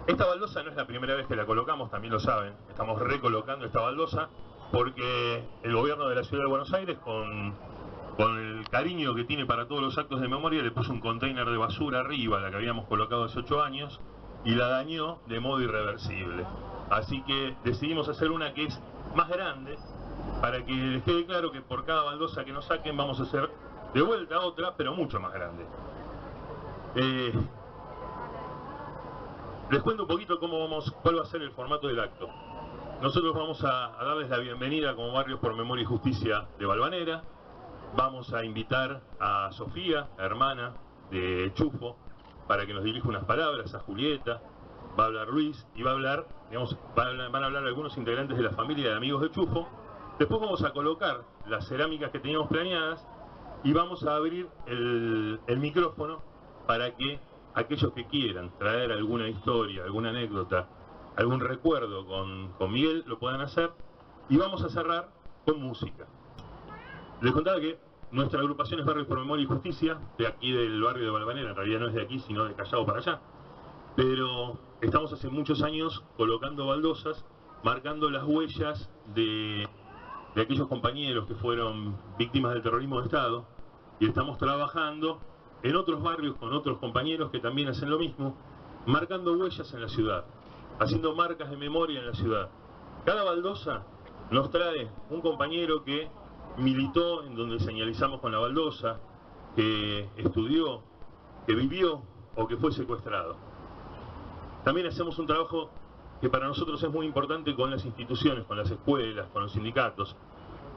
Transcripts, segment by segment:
Esta baldosa no es la primera vez que la colocamos, también lo saben. Estamos recolocando esta baldosa porque el gobierno de la Ciudad de Buenos Aires, con el cariño que tiene para todos los actos de memoria, le puso un container de basura arriba, la que habíamos colocado hace 8 años, y la dañó de modo irreversible. Así que decidimos hacer una que es más grande, para que les quede claro que por cada baldosa que nos saquen vamos a hacer de vuelta otra, pero mucho más grande. Les cuento un poquito cuál va a ser el formato del acto. Nosotros vamos a darles la bienvenida como Barrios por Memoria y Justicia de Valvanera. Vamos a invitar a Sofía, la hermana de Chufo, para que nos dirija unas palabras, a Julieta. Va a hablar Luis y van a hablar algunos integrantes de la familia de amigos de Chufo. Después vamos a colocar las cerámicas que teníamos planeadas y vamos a abrir el micrófono para que aquellos que quieran traer alguna historia, alguna anécdota, algún recuerdo con Miguel lo puedan hacer, y vamos a cerrar con música. Les contaba que nuestra agrupación es Barrios por Memoria y Justicia, de aquí del barrio de Valvanera. En realidad no es de aquí, sino de Callao para allá, pero estamos hace muchos años colocando baldosas, marcando las huellas de aquellos compañeros que fueron víctimas del terrorismo de Estado, y estamos trabajando en otros barrios con otros compañeros que también hacen lo mismo, marcando huellas en la ciudad, haciendo marcas de memoria en la ciudad. Cada baldosa nos trae un compañero que militó en donde señalizamos con la baldosa, que estudió, que vivió o que fue secuestrado. También hacemos un trabajo que para nosotros es muy importante con las instituciones, con las escuelas, con los sindicatos,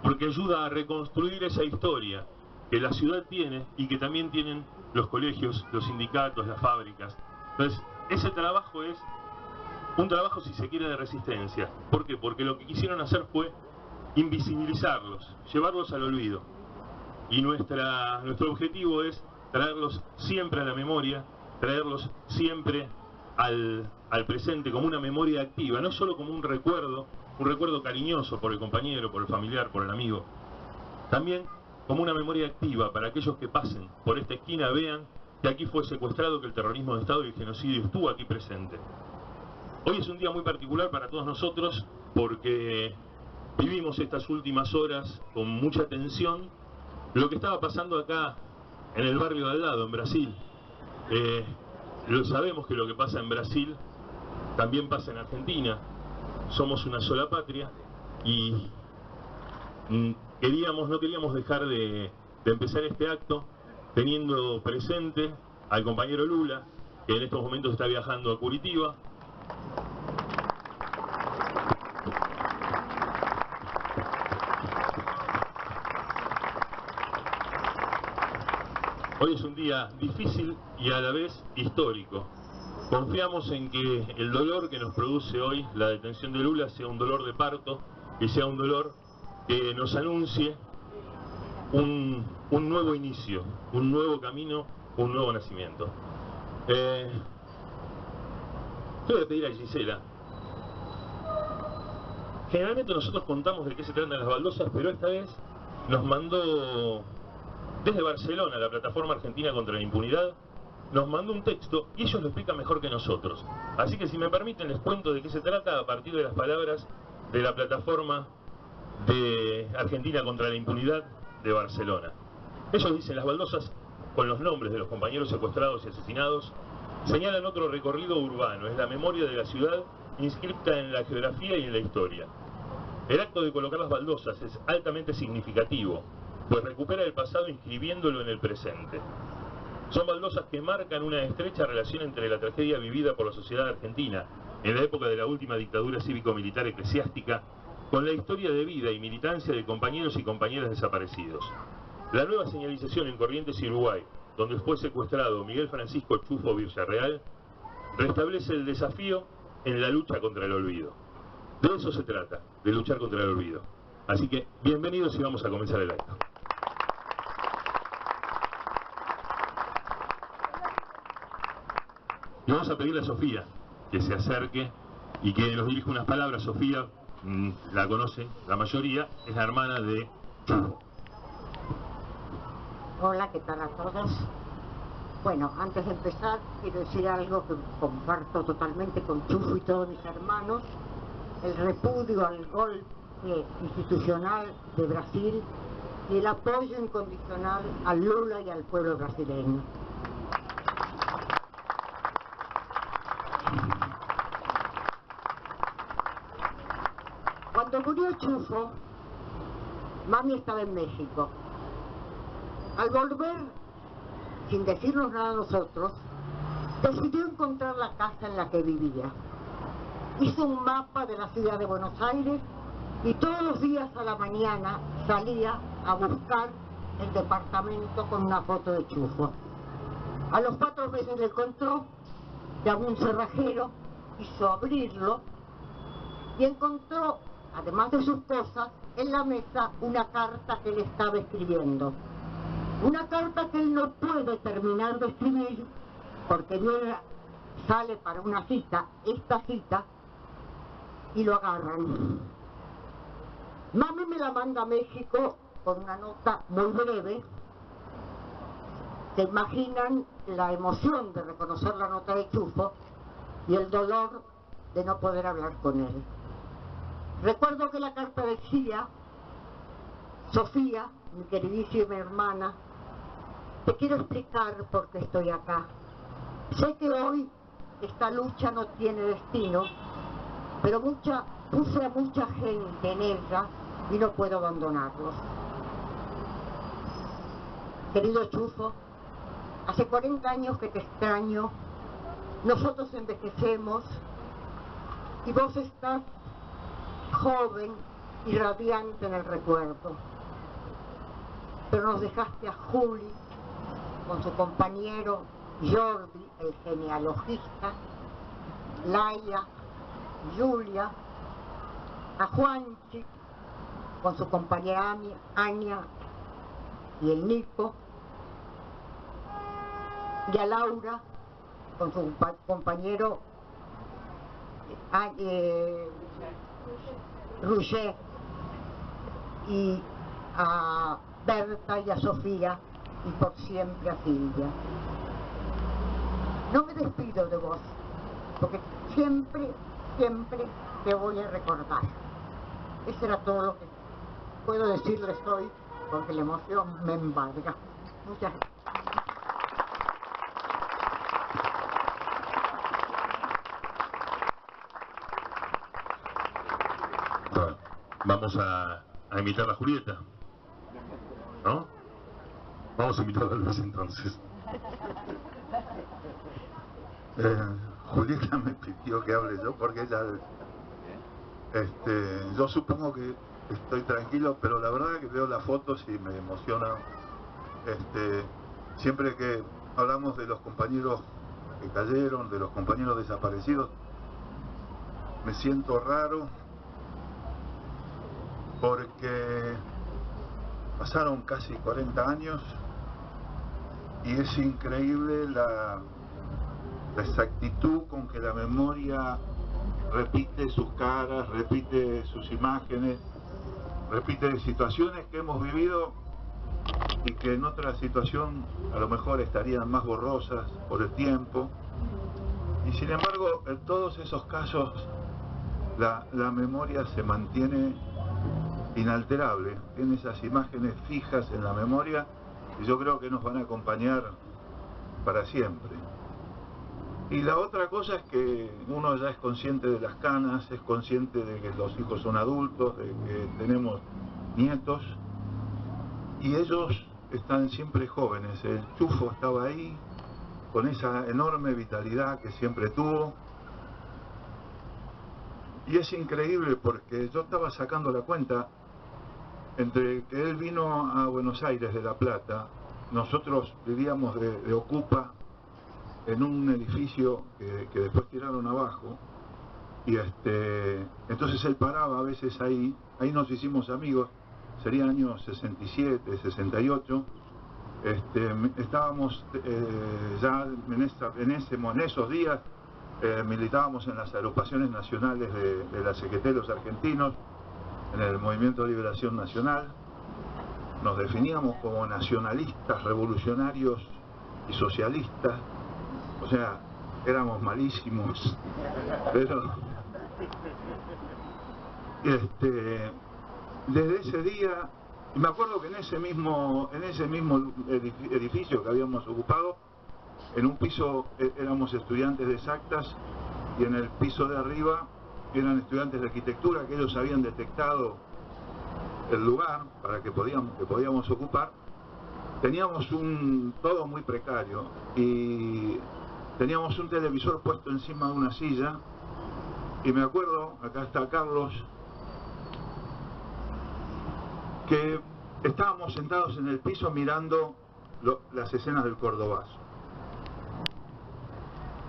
porque ayuda a reconstruir esa historia que la ciudad tiene y que también tienen los colegios, los sindicatos, las fábricas. Entonces, ese trabajo es un trabajo, si se quiere, de resistencia. ¿Por qué? Porque lo que quisieron hacer fue invisibilizarlos, llevarlos al olvido. Y nuestro objetivo es traerlos siempre a la memoria, traerlos siempre al presente como una memoria activa, no solo como un recuerdo cariñoso por el compañero, por el familiar, por el amigo. También como una memoria activa para aquellos que pasen por esta esquina, vean que aquí fue secuestrado, que el terrorismo de Estado y el genocidio estuvo aquí presente. Hoy es un día muy particular para todos nosotros porque vivimos estas últimas horas con mucha tensión lo que estaba pasando acá en el barrio de al lado, en Brasil. Sabemos que lo que pasa en Brasil también pasa en Argentina. Somos una sola patria y no queríamos dejar de empezar este acto teniendo presente al compañero Lula, que en estos momentos está viajando a Curitiba. Hoy es un día difícil y a la vez histórico. Confiamos en que el dolor que nos produce hoy la detención de Lula sea un dolor de parto y sea un dolor que nos anuncie un nuevo inicio, un nuevo camino, un nuevo nacimiento. Le voy a pedir a Gisela. Generalmente nosotros contamos de qué se tratan las baldosas, pero esta vez nos mandó desde Barcelona, la Plataforma Argentina contra la Impunidad, nos mandó un texto y ellos lo explican mejor que nosotros. Así que si me permiten les cuento de qué se trata a partir de las palabras de la Plataforma de Argentina contra la Impunidad de Barcelona. Ellos dicen: las baldosas con los nombres de los compañeros secuestrados y asesinados señalan otro recorrido urbano, es la memoria de la ciudad inscripta en la geografía y en la historia. El acto de colocar las baldosas es altamente significativo, pues recupera el pasado inscribiéndolo en el presente. Son baldosas que marcan una estrecha relación entre la tragedia vivida por la sociedad argentina en la época de la última dictadura cívico-militar eclesiástica, con la historia de vida y militancia de compañeros y compañeras desaparecidos. La nueva señalización en Corrientes y Uruguay, donde fue secuestrado Miguel Francisco Chufo Villarreal, restablece el desafío en la lucha contra el olvido. De eso se trata, de luchar contra el olvido. Así que, bienvenidos y vamos a comenzar el acto. Y vamos a pedirle a Sofía que se acerque y que nos dirija unas palabras. Sofía, la conocen la mayoría, es la hermana de Chufo. Hola, ¿qué tal a todos? Bueno, antes de empezar, quiero decir algo que comparto totalmente con Chufo y todos mis hermanos: el repudio al golpe institucional de Brasil y el apoyo incondicional a Lula y al pueblo brasileño. Cuando murió Chufo, mami estaba en México. Al volver, sin decirnos nada a nosotros, decidió encontrar la casa en la que vivía. Hizo un mapa de la ciudad de Buenos Aires y todos los días a la mañana salía a buscar el departamento con una foto de Chufo. A los 4 meses lo encontró, llamó un cerrajero, quiso abrirlo y encontró, además de sus cosas, en la mesa una carta que él estaba escribiendo. Una carta que él no puede terminar de escribir porque viene, sale para una cita, esta cita, y lo agarran. Mami me la manda a México con una nota muy breve. Se imaginan la emoción de reconocer la nota de Chufo y el dolor de no poder hablar con él. Recuerdo que la carta decía: Sofía, mi queridísima hermana, te quiero explicar por qué estoy acá. Sé que hoy esta lucha no tiene destino, pero puse a mucha gente en ella y no puedo abandonarlos. Querido Chufo, hace 40 años que te extraño, nosotros envejecemos y vos estás joven y radiante en el recuerdo. Pero nos dejaste a Juli con su compañero Jordi, el genealogista, Laia, Julia, a Juanchi con su compañera Ania y el Nico, y a Laura con su compañero Roger, y a Berta y a Sofía, y por siempre a Silvia. No me despido de vos, porque siempre te voy a recordar. Eso era todo lo que puedo decirles hoy, porque la emoción me embarga. Muchas gracias. Bueno, vamos a invitar a Julieta, ¿no? Vamos a invitar a Luis entonces. Julieta me pidió que hable yo porque ella, yo supongo que estoy tranquilo, pero la verdad que veo las fotos y me emociona. Siempre que hablamos de los compañeros que cayeron, de los compañeros desaparecidos, me siento raro porque pasaron casi 40 años y es increíble la exactitud con que la memoria repite sus caras, repite sus imágenes, repite situaciones que hemos vivido y que en otra situación a lo mejor estarían más borrosas por el tiempo. Y sin embargo, en todos esos casos la memoria se mantiene inalterable, tiene esas imágenes fijas en la memoria y yo creo que nos van a acompañar para siempre. Y la otra cosa es que uno ya es consciente de las canas, es consciente de que los hijos son adultos, de que tenemos nietos y ellos están siempre jóvenes. El Chufo estaba ahí con esa enorme vitalidad que siempre tuvo. Y es increíble porque yo estaba sacando la cuenta entre que él vino a Buenos Aires de La Plata, nosotros vivíamos de Ocupa en un edificio que después tiraron abajo, y entonces él paraba a veces ahí nos hicimos amigos, sería años 67, 68, estábamos ya en esos días, militábamos en las agrupaciones nacionales de la CGT, los argentinos, en el Movimiento de Liberación Nacional, nos definíamos como nacionalistas revolucionarios y socialistas, o sea, éramos malísimos, pero desde ese día, me acuerdo que en ese mismo edificio que habíamos ocupado, en un piso éramos estudiantes de exactas y en el piso de arriba eran estudiantes de arquitectura, que ellos habían detectado el lugar para que podíamos ocupar. Teníamos todo muy precario y teníamos un televisor puesto encima de una silla, y me acuerdo, acá está Carlos, que estábamos sentados en el piso mirando las escenas del Cordobazo.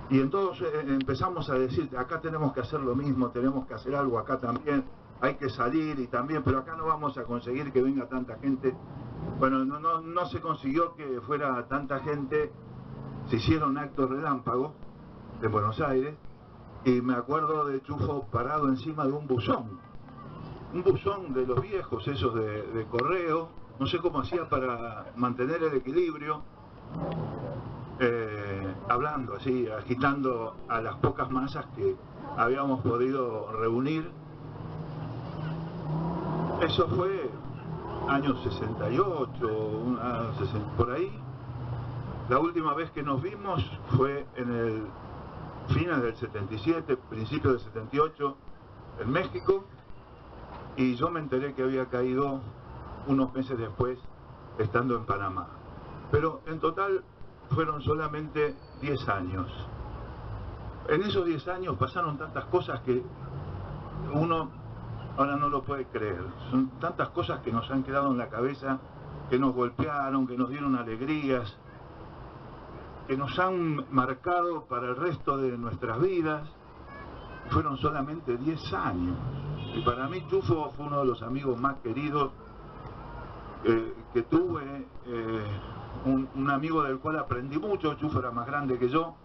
Y entonces empezamos a decir, acá tenemos que hacer lo mismo, tenemos que hacer algo acá también, hay que salir y también, pero acá no vamos a conseguir que venga tanta gente. Bueno, no se consiguió que fuera tanta gente, se hicieron actos relámpagos en Buenos Aires, y me acuerdo de Chufo parado encima de un buzón de los viejos, esos de correo, no sé cómo hacía para mantener el equilibrio, hablando así, agitando a las pocas masas que habíamos podido reunir. Eso fue años 68, por ahí. La última vez que nos vimos fue en el fines del 77, principios del 78, en México, y yo me enteré que había caído unos meses después, estando en Panamá. Pero en total fueron solamente 10 años. En esos 10 años pasaron tantas cosas que uno ahora no lo puede creer. Son tantas cosas que nos han quedado en la cabeza, que nos golpearon, que nos dieron alegrías, que nos han marcado para el resto de nuestras vidas. Fueron solamente 10 años. Y para mí Chufo fue uno de los amigos más queridos que tuve, un amigo del cual aprendí mucho. Chufo era más grande que yo.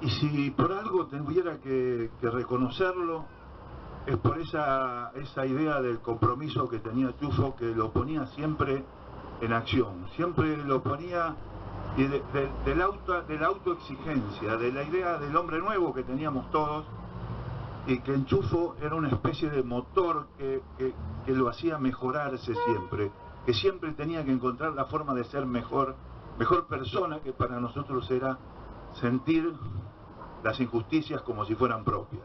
Y si por algo tuviera que reconocerlo, es por esa idea del compromiso que tenía Chufo, que lo ponía siempre en acción, siempre lo ponía, y de la autoexigencia, de la idea del hombre nuevo que teníamos todos, y que en Chufo era una especie de motor que lo hacía mejorarse siempre, que siempre tenía que encontrar la forma de ser mejor persona, que para nosotros era sentir las injusticias como si fueran propias.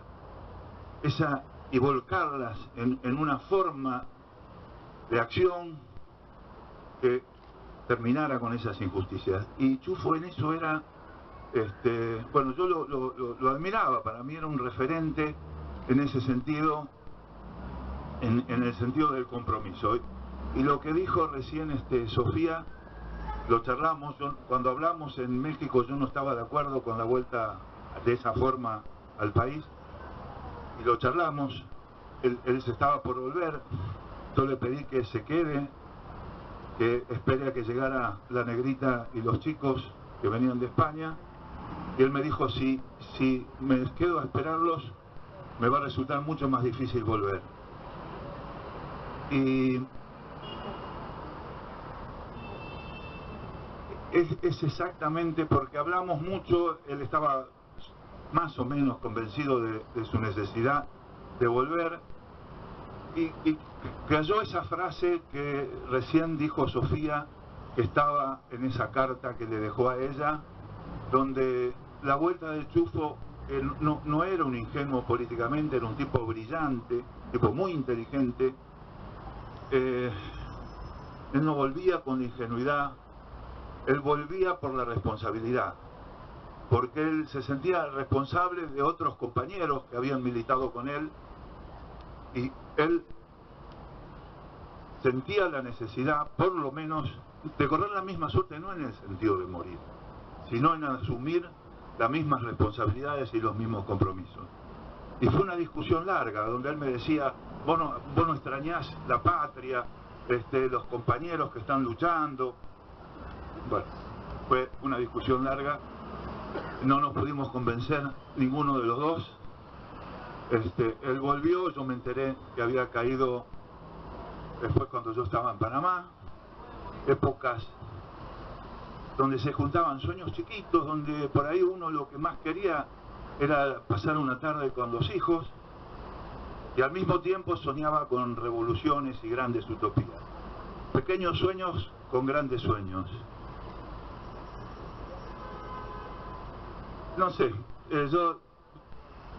Y volcarlas en una forma de acción que terminara con esas injusticias. Y Chufo en eso era, bueno, yo lo admiraba, para mí era un referente en ese sentido, en el sentido del compromiso. Y lo que dijo recién Sofía, lo charlamos. Cuando hablamos en México, yo no estaba de acuerdo con la vuelta de esa forma al país, y lo charlamos. Él se estaba por volver, yo le pedí que se quede, que espere a que llegara la negrita y los chicos que venían de España, y él me dijo, si me quedo a esperarlos, me va a resultar mucho más difícil volver. Y es exactamente porque hablamos mucho. Él estaba más o menos convencido de su necesidad de volver, y cayó esa frase que recién dijo Sofía, que estaba en esa carta que le dejó a ella, donde la vuelta del Chufo, él no era un ingenuo políticamente, era un tipo brillante, tipo muy inteligente. Él no volvía con la ingenuidad, él volvía por la responsabilidad, porque él se sentía responsable de otros compañeros que habían militado con él, y él sentía la necesidad, por lo menos, de correr la misma suerte, no en el sentido de morir, sino en asumir las mismas responsabilidades y los mismos compromisos. Y fue una discusión larga, donde él me decía, vos no extrañás la patria, los compañeros que están luchando. Bueno, fue una discusión larga, no nos pudimos convencer ninguno de los dos. Él volvió, yo me enteré que había caído después cuando yo estaba en Panamá, épocas donde se juntaban sueños chiquitos, donde por ahí uno lo que más quería era pasar una tarde con los hijos, y al mismo tiempo soñaba con revoluciones y grandes utopías. Pequeños sueños con grandes sueños. No sé, yo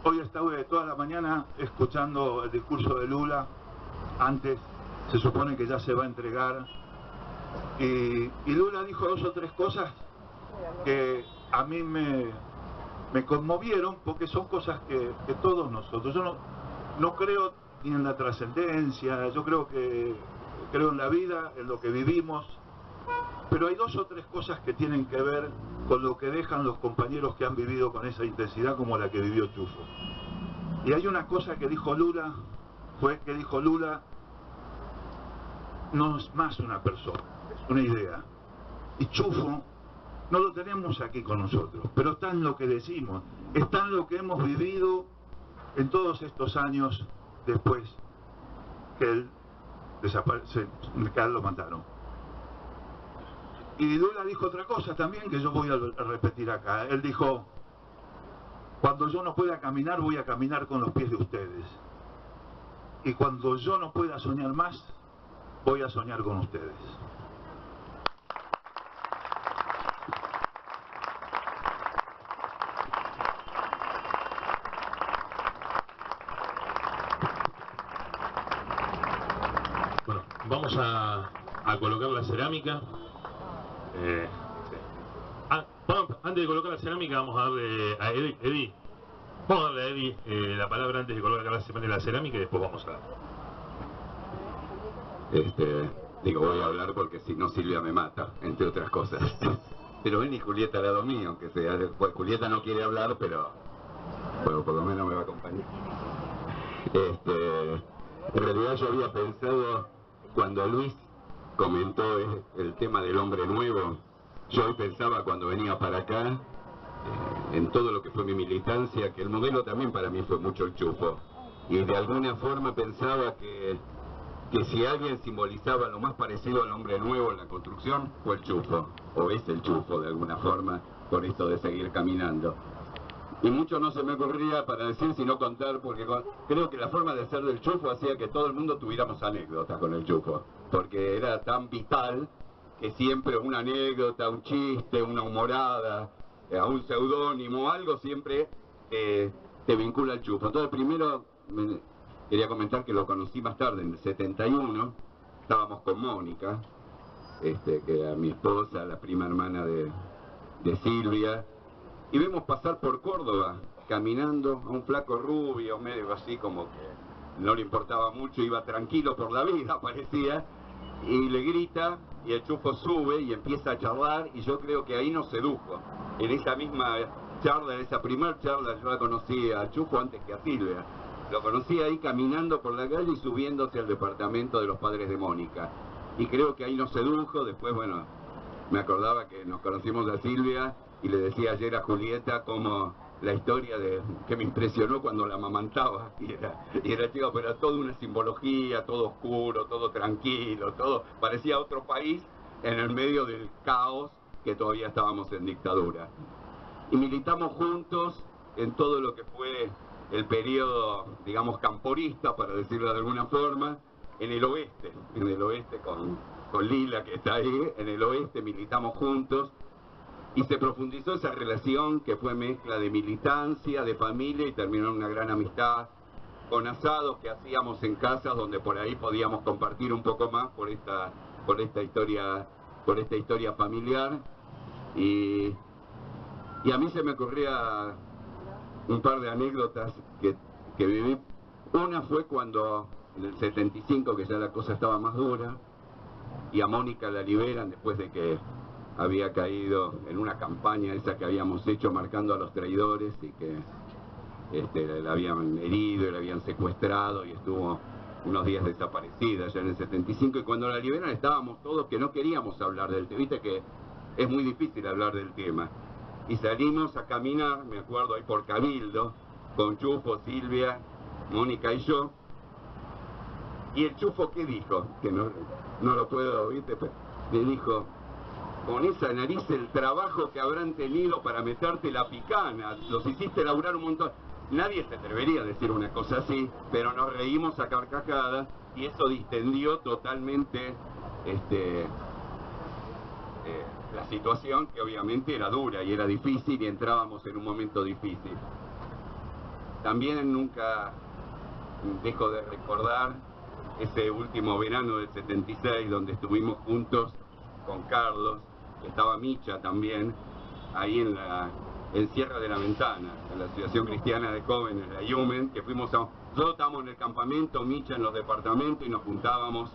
hoy estuve toda la mañana escuchando el discurso de Lula. Antes se supone que ya se va a entregar, y Lula dijo 2 o 3 cosas que a mí me conmovieron, porque son cosas que todos nosotros, yo no creo ni en la trascendencia, yo creo en la vida, en lo que vivimos, pero hay 2 o 3 cosas que tienen que ver con lo que dejan los compañeros que han vivido con esa intensidad como la que vivió Chufo. Y hay una cosa que dijo Lula, no es más una persona, es una idea. Y Chufo no lo tenemos aquí con nosotros, pero está en lo que decimos, está en lo que hemos vivido en todos estos años después que él lo mataron. Y Lula dijo otra cosa también que yo voy a repetir acá. Él dijo: cuando yo no pueda caminar, voy a caminar con los pies de ustedes. Y cuando yo no pueda soñar más, voy a soñar con ustedes. Bueno, vamos a colocar la cerámica. Antes de colocar la cerámica, vamos a darle a Eddie. Vamos a darle a Eddie la palabra antes de colocar la cerámica, y después vamos a... voy a hablar porque si no Silvia me mata, entre otras cosas. Pero él y Julieta al lado mío, aunque sea, pues Julieta no quiere hablar, pero bueno, por lo menos me va a acompañar. En realidad yo había pensado, cuando Luis comentó el tema del hombre nuevo, yo hoy pensaba cuando venía para acá, en todo lo que fue mi militancia, que el modelo también para mí fue mucho el Chufo. Y de alguna forma pensaba que si alguien simbolizaba lo más parecido al hombre nuevo en la construcción, fue el Chufo, o es el Chufo de alguna forma, por esto de seguir caminando. Y mucho no se me ocurría para decir, sino contar, porque creo que la forma de ser del Chufo hacía que todo el mundo tuviéramos anécdotas con el Chufo, porque era tan vital que siempre una anécdota, un chiste, una humorada, un seudónimo, algo siempre te vincula al Chufo. Entonces primero quería comentar que lo conocí más tarde, en el 71, estábamos con Mónica, que era mi esposa, la prima hermana de Silvia, y vemos pasar por Córdoba, caminando, a un flaco rubio, medio así como que no le importaba mucho, iba tranquilo por la vida, parecía, y le grita, y el Chufo sube y empieza a charlar, y yo creo que ahí nos sedujo. En esa misma charla, en esa primer charla, yo la conocí a Chufo antes que a Silvia. Lo conocí ahí caminando por la calle y subiéndose al departamento de los padres de Mónica. Y creo que ahí nos sedujo. Después, bueno, me acordaba que nos conocimos a Silvia y le decía ayer a Julieta como la historia que me impresionó cuando la amamantaba. Y era chico, pero era toda una simbología, todo oscuro, todo tranquilo, todo parecía otro país en el medio del caos que todavía estábamos en dictadura. Y militamos juntos en todo lo que fue el periodo, digamos, camporista, para decirlo de alguna forma, en el oeste con Lila, que está ahí. En el oeste militamos juntos y se profundizó esa relación que fue mezcla de militancia, de familia, y terminó en una gran amistad, con asados que hacíamos en casas donde por ahí podíamos compartir un poco más por esta historia familiar. Y a mí se me ocurría un par de anécdotas que viví. Una fue cuando en el 75, que ya la cosa estaba más dura, y a Mónica la liberan después de que había caído en una campaña esa que habíamos hecho marcando a los traidores, y que la habían herido y la habían secuestrado, y estuvo unos días desaparecida ya en el 75, y cuando la liberan estábamos todos que no queríamos hablar del tema. Viste que es muy difícil hablar del tema. Y salimos a caminar, me acuerdo, ahí por Cabildo, con Chufo, Silvia, Mónica y yo. Y el Chufo, ¿qué dijo? Que no lo puedo oír. Le dijo: con esa nariz el trabajo que habrán tenido para meterte la picana, los hiciste laburar un montón. Nadie se atrevería a decir una cosa así, pero nos reímos a carcajadas y eso distendió totalmente la situación, que obviamente era dura y era difícil y entrábamos en un momento difícil. También nunca dejo de recordar ese último verano del 76 donde estuvimos juntos con Carlos, estaba Micha también, ahí en Sierra de la Ventana, en la Asociación Cristiana de Jóvenes, la Yumen, que nosotros estábamos en el campamento, Micha en los departamentos y nos juntábamos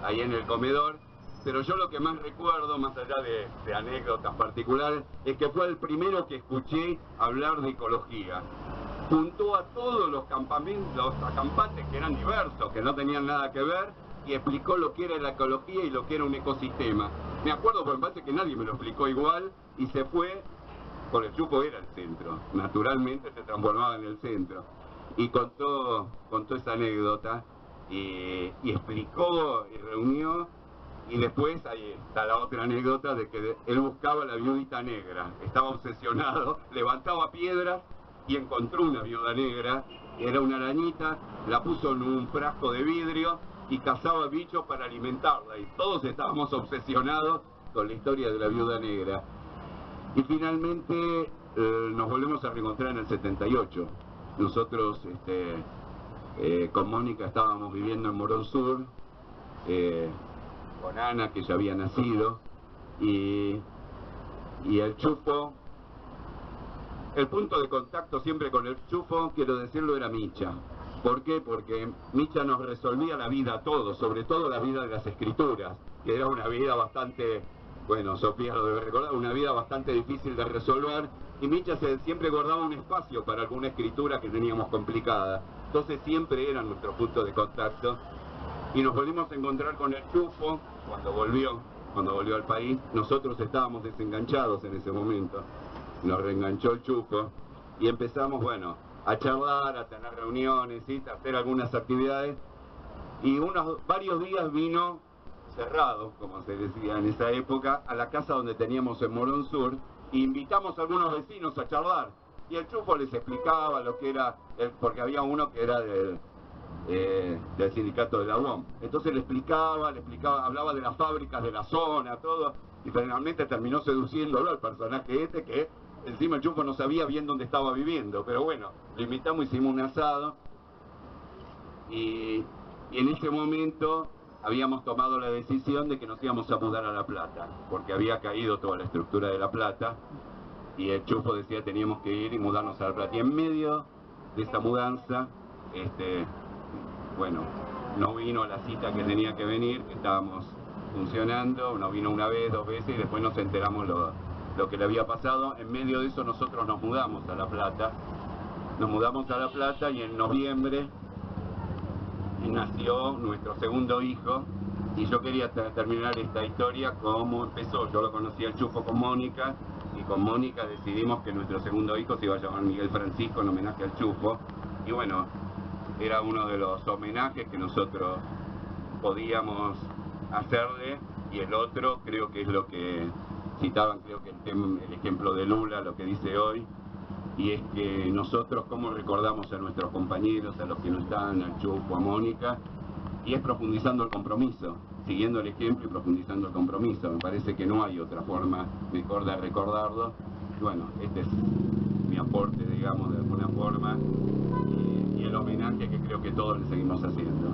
ahí en el comedor. Pero yo lo que más recuerdo, más allá de anécdotas particulares, es que fue el primero que escuché hablar de ecología. Juntó a todos los campamentos, los acampantes que eran diversos, que no tenían nada que ver, y explicó lo que era la ecología y lo que era un ecosistema. Me acuerdo, porque me parece que nadie me lo explicó igual, y se fue, porque el Chufo era el centro, naturalmente se transformaba en el centro. Y contó esa anécdota, y explicó, y reunió. Y después ahí está la otra anécdota de que él buscaba la viudita negra, estaba obsesionado, levantaba piedras y encontró una viuda negra, era una arañita, la puso en un frasco de vidrio y cazaba bichos para alimentarla, y todos estábamos obsesionados con la historia de la viuda negra. Y finalmente nos volvemos a reencontrar en el 78. Nosotros con Mónica estábamos viviendo en Morón Sur, con Ana, que ya había nacido, y el Chufo, el punto de contacto siempre con el Chufo, quiero decirlo, era Micha. ¿Por qué? Porque Micha nos resolvía la vida a todos, sobre todo la vida de las escrituras, que era una vida bastante, bueno, Sofía lo debe recordar, una vida bastante difícil de resolver, y Micha siempre guardaba un espacio para alguna escritura que teníamos complicada. Entonces siempre era nuestro punto de contacto. Y nos volvimos a encontrar con el Chufo cuando volvió al país. Nosotros estábamos desenganchados en ese momento, nos reenganchó el Chufo y empezamos, bueno, a charlar, a tener reuniones, ¿sí?, a hacer algunas actividades, y varios días vino cerrado, como se decía en esa época, a la casa donde teníamos en Morón Sur, e invitamos a algunos vecinos a charlar, y el Chufo les explicaba lo que era, porque había uno que era del sindicato de la UOM. Entonces le explicaba, hablaba de las fábricas de la zona, todo, y finalmente terminó seduciéndolo al personaje que encima el Chufo no sabía bien dónde estaba viviendo, pero bueno, lo invitamos, hicimos un asado, y en ese momento habíamos tomado la decisión de que nos íbamos a mudar a La Plata, porque había caído toda la estructura de La Plata, y el Chufo decía que teníamos que ir y mudarnos a La Plata, y en medio de esa mudanza, bueno, no vino a la cita que tenía que venir, que estábamos funcionando, no vino una vez, 2 veces, y después nos enteramos lo que le había pasado. En medio de eso nosotros nos mudamos a La Plata, y en noviembre nació nuestro segundo hijo, y yo quería terminar esta historia como empezó. Yo lo conocí al Chufo con Mónica, y con Mónica decidimos que nuestro segundo hijo se iba a llamar Miguel Francisco en homenaje al Chufo, y bueno, era uno de los homenajes que nosotros podíamos hacerle, y el otro creo que es lo que citaban, creo que el ejemplo de Lula, lo que dice hoy, y es que nosotros cómo recordamos a nuestros compañeros, a los que no están, al Chufo, a Mónica, y es profundizando el compromiso, siguiendo el ejemplo y profundizando el compromiso. Me parece que no hay otra forma mejor de recordarlo. Bueno, este es mi aporte, digamos, de alguna forma, y el homenaje que creo que todos le seguimos haciendo.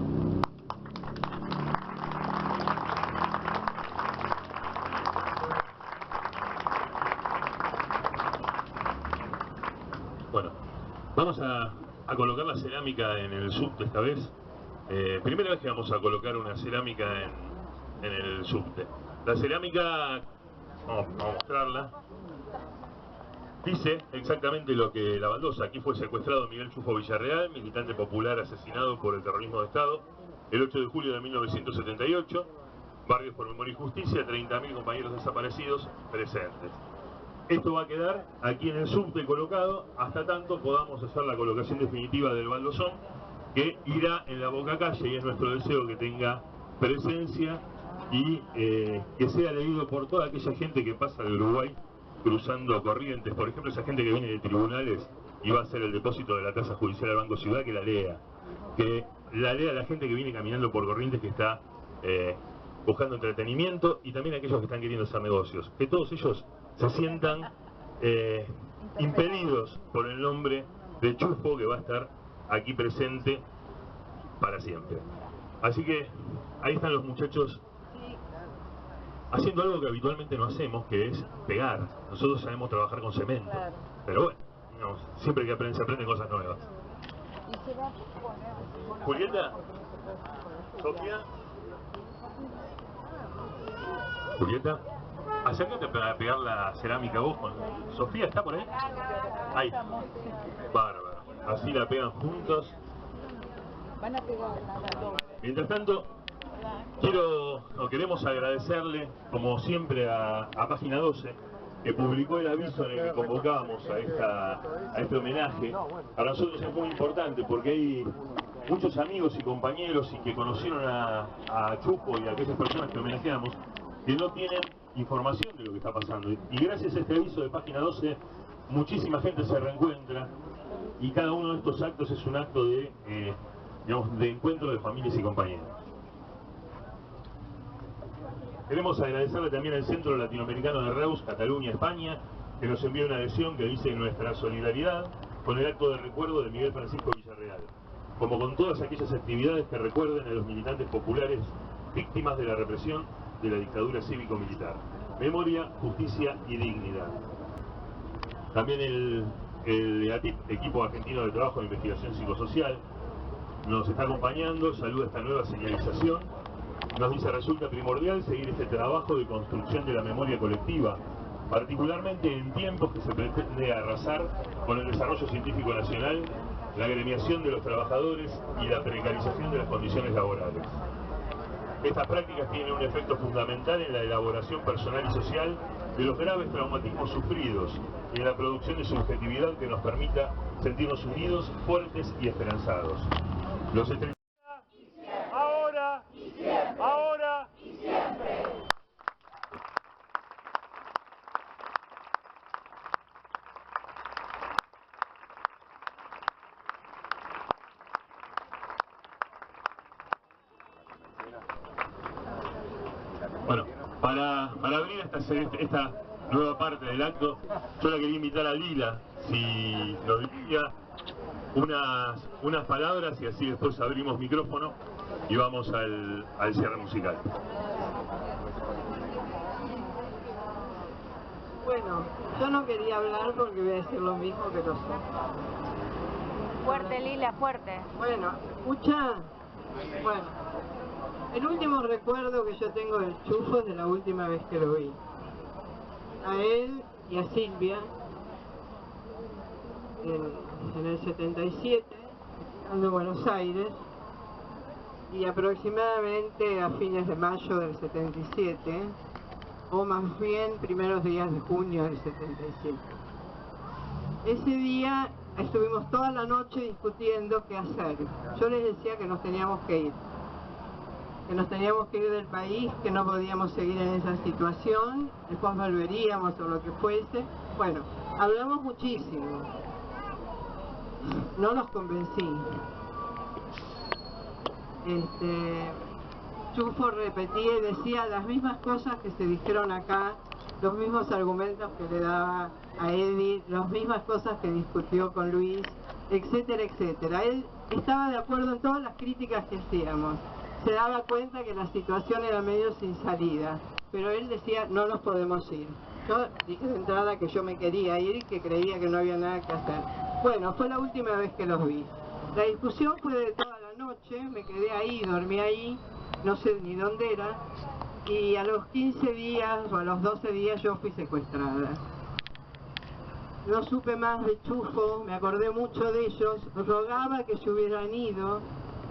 Bueno, vamos a colocar la cerámica en el subte esta vez. Primera vez que vamos a colocar una cerámica en el subte. La cerámica, vamos a mostrarla, dice exactamente lo que la baldosa. Aquí fue secuestrado Miguel Chufo Villarreal, militante popular asesinado por el terrorismo de Estado, el 8 de julio de 1978. Barrios por Memoria y Justicia, 30.000 compañeros desaparecidos presentes. Esto va a quedar aquí en el subte colocado hasta tanto podamos hacer la colocación definitiva del baldosón, que irá en la Boca Calle, y es nuestro deseo que tenga presencia y que sea leído por toda aquella gente que pasa de Uruguay cruzando Corrientes, por ejemplo, esa gente que viene de tribunales y va a hacer el depósito de la tasa judicial al Banco Ciudad, que la lea la gente que viene caminando por Corrientes, que está buscando entretenimiento, y también aquellos que están queriendo hacer negocios, que todos ellos se sientan impelidos por el nombre de Chufo, que va a estar aquí presente para siempre. Así que ahí están los muchachos haciendo algo que habitualmente no hacemos, que es pegar. Nosotros sabemos trabajar con cemento, pero bueno, no, siempre que se aprenden cosas nuevas. Julieta, Sofía, Julieta, acércate para pegar la cerámica vos. Sofía, ¿está por ahí? Ahí. Bárbaro. Así la pegan juntos. Mientras tanto, queremos agradecerle, como siempre, a Página 12, que publicó el aviso en el que convocábamos a este homenaje. Para nosotros es muy importante porque hay muchos amigos y compañeros y que conocieron a Chufo y a aquellas personas que homenajeamos que no tienen información de lo que está pasando. Y gracias a este aviso de Página 12, muchísima gente se reencuentra y cada uno de estos actos es un acto de encuentro de familias y compañeros. Queremos agradecerle también al Centro Latinoamericano de Reus, Cataluña, España, que nos envió una adhesión que dice nuestra solidaridad con el acto de recuerdo de Miguel Francisco Villarreal, como con todas aquellas actividades que recuerden a los militantes populares víctimas de la represión de la dictadura cívico-militar. Memoria, justicia y dignidad. También el EATIP, Equipo Argentino de Trabajo de Investigación Psicosocial, nos está acompañando, saluda esta nueva señalización. Nos dice: resulta primordial seguir este trabajo de construcción de la memoria colectiva, particularmente en tiempos que se pretende arrasar con el desarrollo científico nacional, la agremiación de los trabajadores y la precarización de las condiciones laborales. Estas prácticas tienen un efecto fundamental en la elaboración personal y social de los graves traumatismos sufridos y en la producción de subjetividad que nos permita sentirnos unidos, fuertes y esperanzados. Ahora y siempre. Ahora y siempre. Bueno, para abrir esta nueva parte del acto, yo la quería invitar a Lila, si nos diría unas palabras, y así después abrimos micrófono y vamos al cierre musical. Bueno, yo no quería hablar porque voy a decir lo mismo que los otros. Fuerte, Lila, fuerte. Bueno, escucha. Bueno, el último recuerdo que yo tengo del Chufo es de la última vez que lo vi. A él y a Silvia, en el 77, estando en Buenos Aires, y aproximadamente a fines de mayo del 77, o más bien primeros días de junio del 77. Ese día estuvimos toda la noche discutiendo qué hacer. Yo les decía que nos teníamos que ir del país, que no podíamos seguir en esa situación, después volveríamos o lo que fuese. Bueno, hablamos muchísimo, no los convencí. Chufo repetía y decía las mismas cosas que se dijeron acá, los mismos argumentos que le daba a Edith, las mismas cosas que discutió con Luis, etcétera, etcétera. Él estaba de acuerdo en todas las críticas que hacíamos. Se daba cuenta que la situación era medio sin salida, pero él decía no nos podemos ir. Yo dije de entrada que yo me quería ir y que creía que no había nada que hacer. Bueno, fue la última vez que los vi. La discusión fue de toda la noche, me quedé ahí, dormí ahí, no sé ni dónde era, y a los 15 días o a los 12 días yo fui secuestrada. No supe más de Chufo, me acordé mucho de ellos, rogaba que se hubieran ido,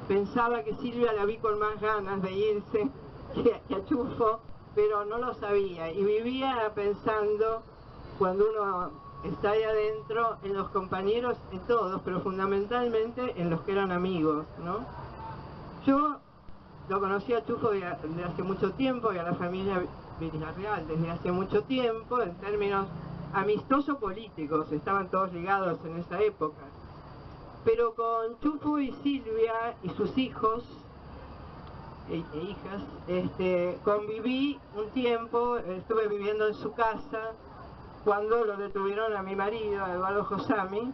pensaba que Silvia la vi con más ganas de irse que a Chufo, pero no lo sabía, y vivía pensando, cuando uno está ahí adentro, en los compañeros, en todos, pero fundamentalmente en los que eran amigos, ¿no? Yo lo conocí a Chufo desde hace mucho tiempo y a la familia Villarreal desde hace mucho tiempo, en términos amistosos políticos, estaban todos ligados en esa época. Pero con Chufo y Silvia y sus hijos e hijas, conviví un tiempo, estuve viviendo en su casa cuando lo detuvieron a mi marido, a Eduardo Josami,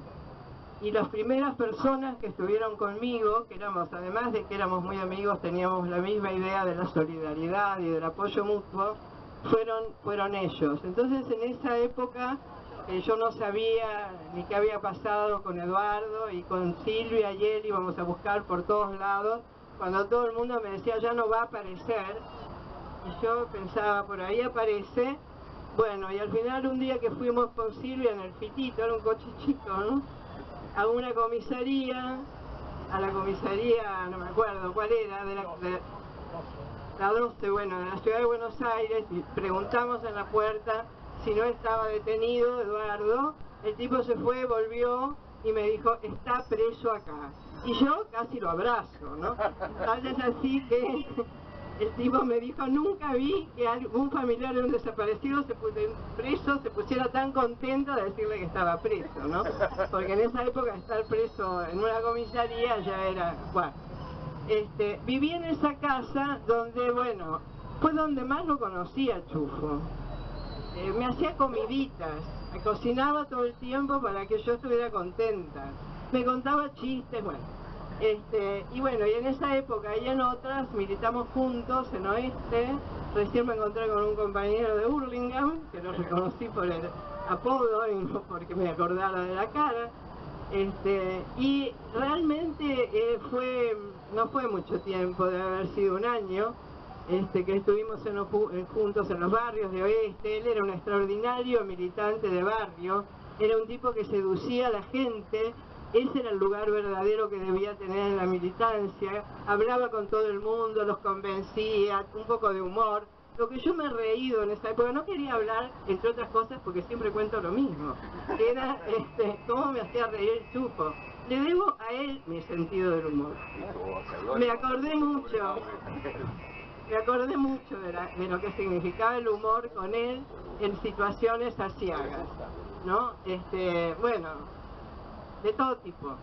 y las primeras personas que estuvieron conmigo, que éramos, además de que éramos muy amigos, teníamos la misma idea de la solidaridad y del apoyo mutuo, fueron ellos. Entonces en esa época yo no sabía ni qué había pasado con Eduardo, y con Silvia y él íbamos a buscar por todos lados, cuando todo el mundo me decía ya no va a aparecer, y yo pensaba por ahí aparece. Bueno, y al final un día que fuimos con Silvia en el Fitito, era un coche chico, ¿no?, a una comisaría, a la comisaría, no me acuerdo cuál era, de la 12, bueno, de la ciudad de Buenos Aires, y preguntamos en la puerta si no estaba detenido Eduardo. El tipo se fue, volvió y me dijo, está preso acá. Y yo casi lo abrazo, ¿no? Tal vez así que el tipo me dijo, nunca vi que algún familiar de un desaparecido preso se pusiera tan contento de decirle que estaba preso, ¿no? Porque en esa época estar preso en una comisaría ya era, bueno. Viví en esa casa donde, bueno, fue donde más lo conocí a Chufo. Me hacía comiditas, me cocinaba todo el tiempo para que yo estuviera contenta. Me contaba chistes, bueno. Y bueno, y en esa época y en otras militamos juntos en Oeste. Recién me encontré con un compañero de Hurlingham, que lo reconocí por el apodo y no porque me acordara de la cara. Y realmente no fue mucho tiempo, debe haber sido un año, que estuvimos juntos en los barrios de Oeste. Él era un extraordinario militante de barrio, era un tipo que seducía a la gente. Ese era el lugar verdadero que debía tener en la militancia. Hablaba con todo el mundo, los convencía, un poco de humor. Lo que yo me he reído en esa época, no quería hablar, entre otras cosas, porque siempre cuento lo mismo. Era cómo me hacía reír el Chufo. Le debo a él mi sentido del humor. Me acordé mucho de lo que significaba el humor con él en situaciones aciagas, ¿no? Bueno, de todo tipo,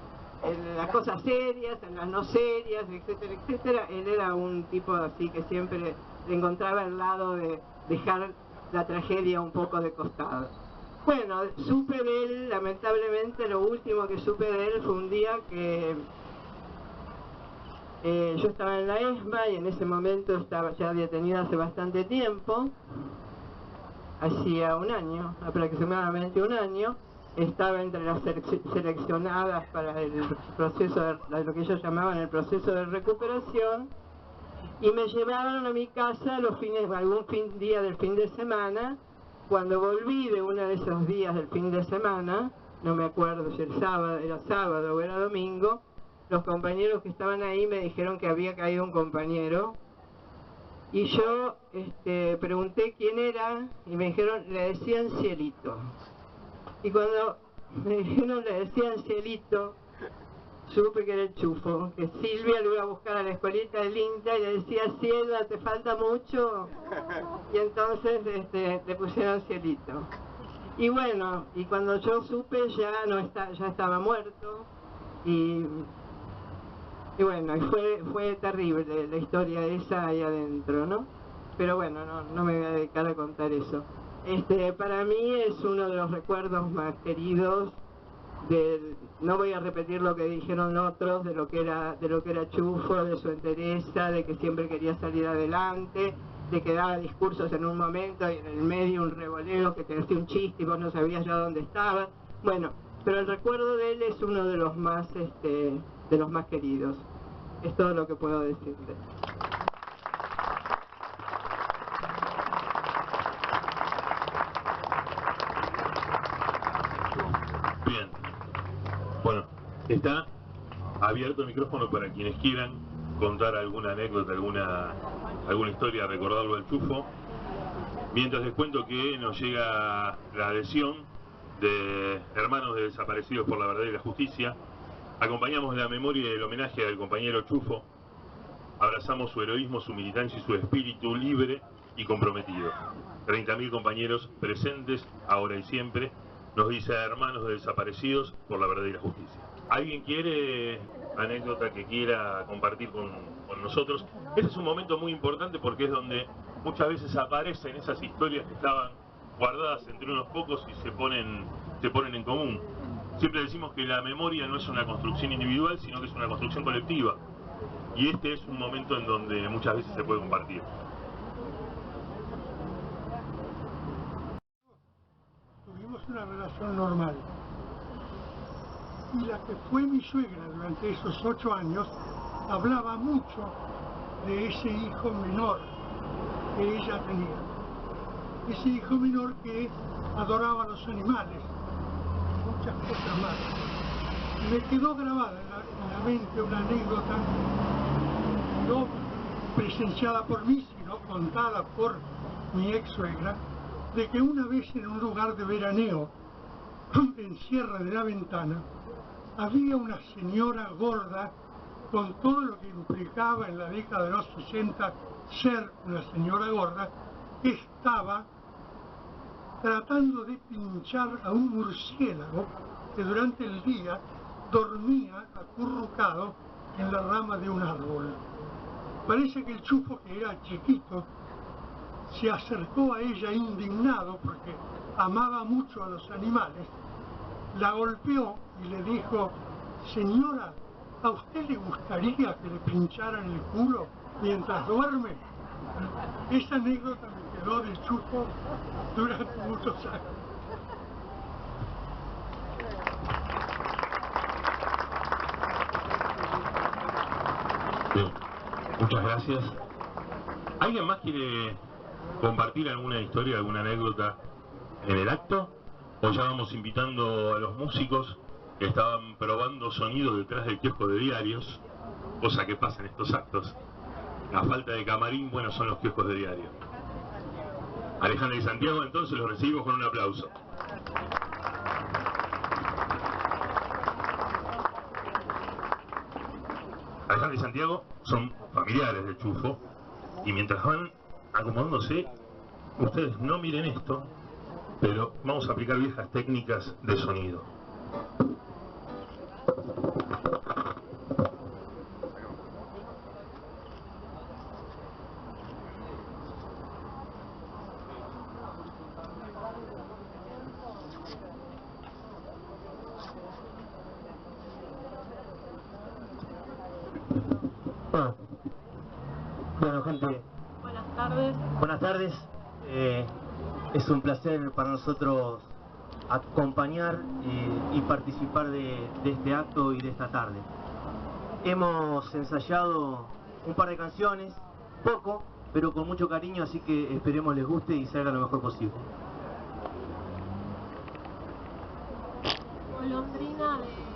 en las cosas serias, en las no serias, etcétera, etcétera. Él era un tipo así que siempre le encontraba el lado de dejar la tragedia un poco de costado. Bueno, supe de él, lamentablemente, lo último que supe de él fue un día que yo estaba en la ESMA y en ese momento estaba ya detenida hace bastante tiempo, hacía un año, aproximadamente un año. Estaba entre las seleccionadas para el proceso de lo que ellos llamaban el proceso de recuperación, y me llevaron a mi casa algún día del fin de semana. Cuando volví de uno de esos días del fin de semana, no me acuerdo si era sábado o era domingo, los compañeros que estaban ahí me dijeron que había caído un compañero, y yo pregunté quién era y me dijeron, le decían Cielito. Y cuando me dijeron le decían Cielito, supe que era el Chufo, que Silvia lo iba a buscar a la escuelita del INTA y le decía, Ciela, ¿te falta mucho? Y entonces le pusieron Cielito. Y bueno, y cuando yo supe ya estaba muerto, y bueno, y fue terrible la historia esa ahí adentro, ¿no? Pero bueno, no me voy a dedicar a contar eso. Para mí es uno de los recuerdos más queridos. No voy a repetir lo que dijeron otros de lo que era Chufo, de su entereza, de que siempre quería salir adelante, de que daba discursos en un momento y en el medio un revoleo que te decía un chiste y vos no sabías ya dónde estaba. Bueno, pero el recuerdo de él es uno de los más queridos. Es todo lo que puedo decirle. Bien. Bueno, está abierto el micrófono para quienes quieran contar alguna anécdota, alguna historia, recordarlo al Chufo. Mientras les cuento que nos llega la adhesión de hermanos de desaparecidos por la verdad y la justicia. Acompañamos la memoria y el homenaje al compañero Chufo abrazamos su heroísmo, su militancia y su espíritu libre y comprometido. 30.000 compañeros presentes, ahora y siempre, nos dice hermanos de desaparecidos por la verdad y la justicia. ¿Alguien quiere anécdota que quiera compartir con nosotros? Este es un momento muy importante porque es donde muchas veces aparecen esas historias que estaban guardadas entre unos pocos y se ponen en común. Siempre decimos que la memoria no es una construcción individual, sino que es una construcción colectiva. Y este es un momento en donde muchas veces se puede compartir. Tuvimos una relación normal. Y la que fue mi suegra durante esos 8 años hablaba mucho de ese hijo menor que ella tenía. Ese hijo menor que adoraba a los animales, muchas cosas más. Y me quedó grabada en la mente una anécdota, no presenciada por mí, sino contada por mi ex suegra, de que una vez en un lugar de veraneo, en Sierra de la Ventana, había una señora gorda, con todo lo que implicaba en la década de los 60 ser una señora gorda, que estaba tratando de pinchar a un murciélago que durante el día dormía acurrucado en la rama de un árbol. Parece que el chufo, que era chiquito, se acercó a ella indignado porque amaba mucho a los animales, la golpeó y le dijo: señora, ¿a usted le gustaría que le pincharan el culo mientras duerme? Esa anécdota me quedó del chufo durante muchos años. Bien, muchas gracias. ¿Alguien más quiere compartir alguna historia, alguna anécdota en el acto? ¿O ya vamos invitando a los músicos que estaban probando sonidos detrás del kiosco de diarios? Cosa que pasa en estos actos. A falta de camarín, bueno, son los kioscos de diario. Alejandra y Santiago, entonces los recibimos con un aplauso. Alejandra y Santiago son familiares del Chufo, y mientras van acomodándose, ustedes no miren esto, pero vamos a aplicar viejas técnicas de sonido. Bueno, gente, Buenas tardes. buenas tardes. Es un placer para nosotros acompañar y participar de este acto y de esta tarde. Hemos ensayado un par de canciones, poco, pero con mucho cariño, así que esperemos les guste y salga lo mejor posible. Golondrina de...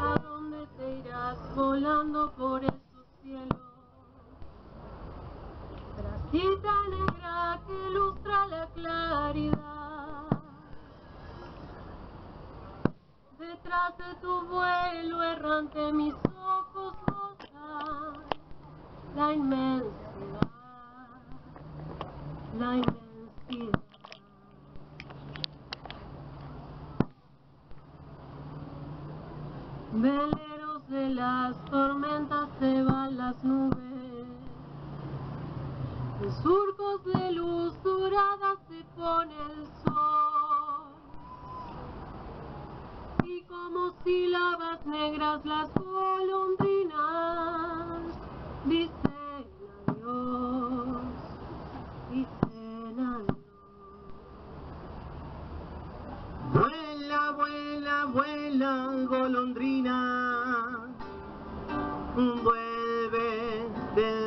¿A dónde te irás volando por esos cielos? Trasita negra que ilustra la claridad. Detrás de tu vuelo errante mis ojos gozan la inmensidad, la inmensidad. Veleros de las tormentas se van las nubes, en surcos de luz dorada se pone el sol, y como sílabas negras las golondrinas dicen adiós, dicen adiós. Vuela, vuela, vuela, golondrina, vuelve de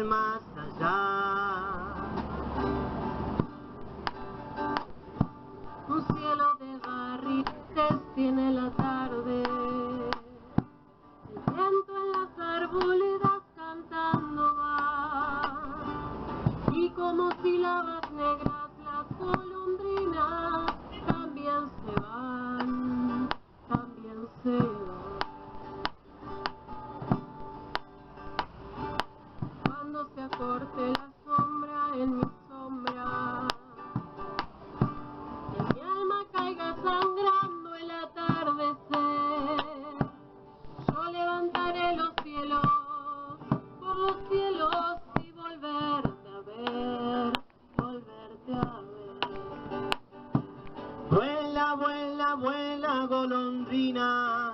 Vuela, vuela, vuela, golondrina,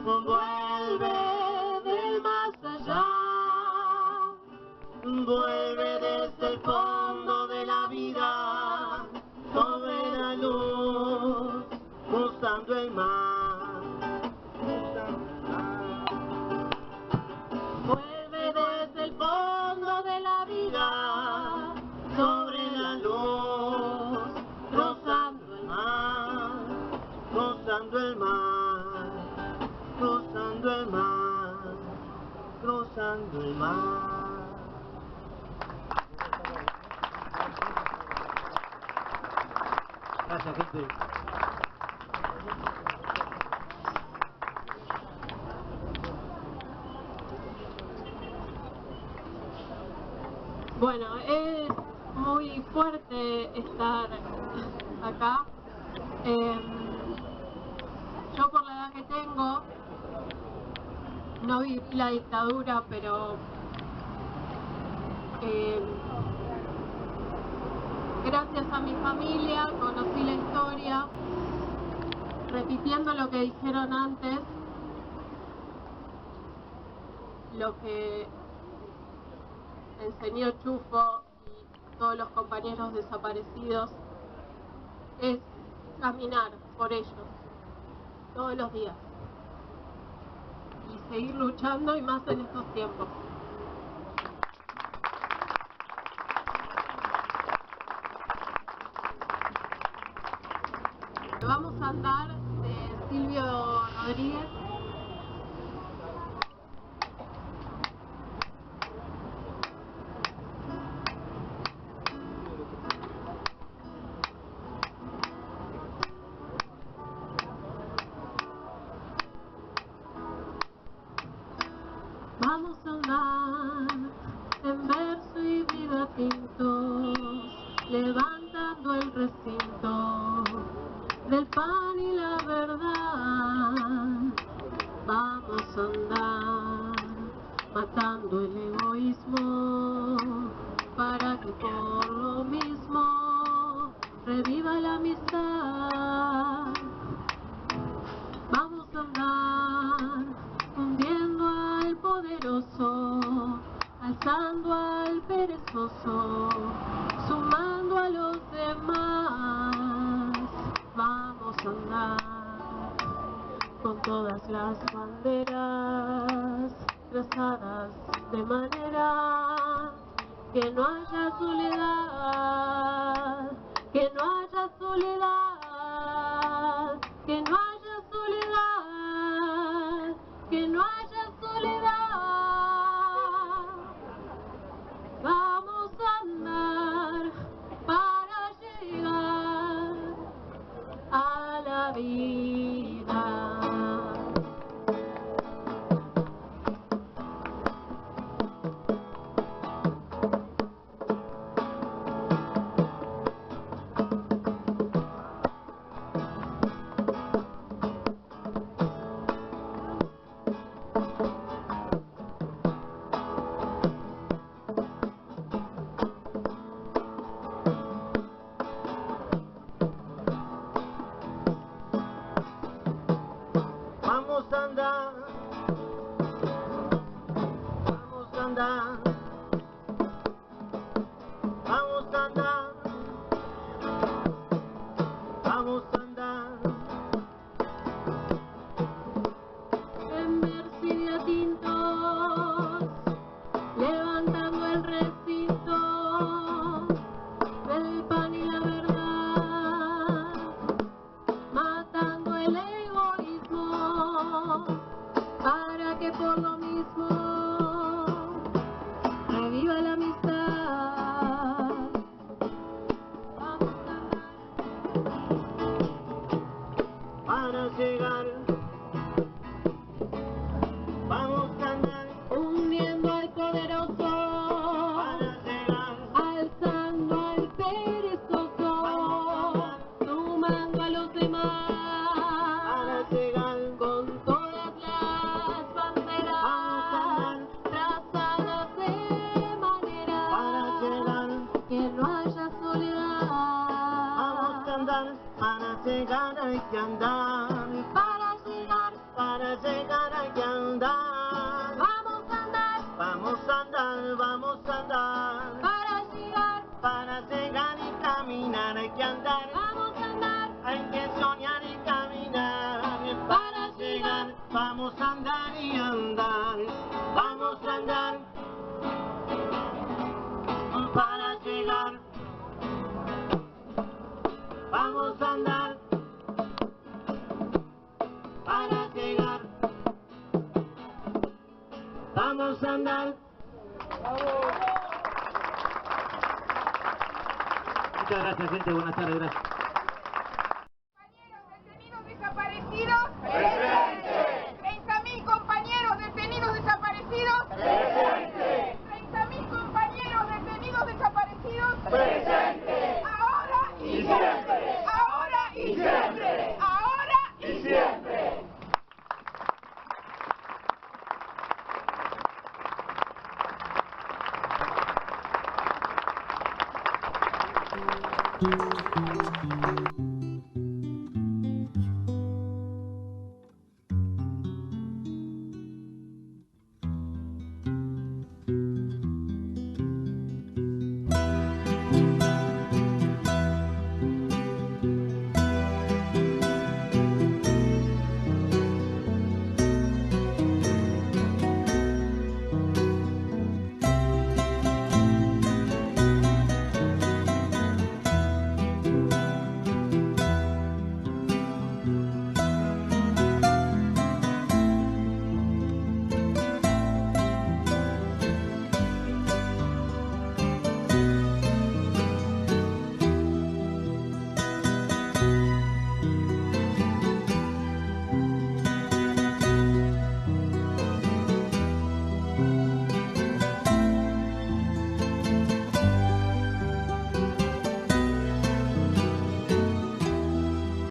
vuelve del más allá, vuelve desde el fondo de la vida, sobre la luz, cruzando el mar, vuelve desde el fondo de la vida, sobre la luz, cruzando el mar, cruzando el mar, cruzando el mar, cruzando el mar. Gracias, gente. Bueno, es muy fuerte estar acá. Yo por la edad que tengo, no viví la dictadura, pero gracias a mi familia conocí la historia, repitiendo lo que dijeron antes, lo que enseñó Chufo y todos los compañeros desaparecidos, es caminar por ellos todos los días y seguir luchando, y más en estos tiempos. Vamos a andar de Silvio Rodríguez. Vamos a andar en verso y vida tintos, levantando el recinto del pan y la verdad. Vamos a andar matando el egoísmo, para que por lo mismo reviva la amistad. Vamos a andar hundiendo al poderoso, alzando al perezoso, sumando a los demás. Vamos a andar con todas las banderas trazadas de manera que no haya soledad, que no haya soledad, que no haya soledad, que no haya soledad. Vamos a andar para llegar a la vida. Vamos a andar, vamos a andar, vamos a andar, vamos a andar en verso y de tintos, levantando el recinto del pan y la verdad, matando el egoísmo, para que por lo mismo reviva la amistad. Vamos a andar para llegar, vamos a andar uniendo al poderoso, para llegar, alzando al perezoso, sumando a los demás, para llegar con todas las banderas trazadas de manera que no haya soledad. Vamos a andar para llegar hay que andar, para llegar hay que andar. Vamos a andar, vamos a andar, vamos a andar. Para llegar y caminar hay que andar. Vamos a andar, hay que soñar y caminar. Para llegar, vamos a andar y andar. Vamos a andar, para llegar. Vamos a andar, para llegar. Vamos a andar. Muchas gracias, gente. Buenas tardes, gracias. Detenidos desaparecidos. Presente. 30.000 compañeros detenidos desaparecidos. Presente. 30.000 compañeros detenidos desaparecidos. Presente. Ahora y siempre. Ahora y siempre. Ahora y siempre. Thank you.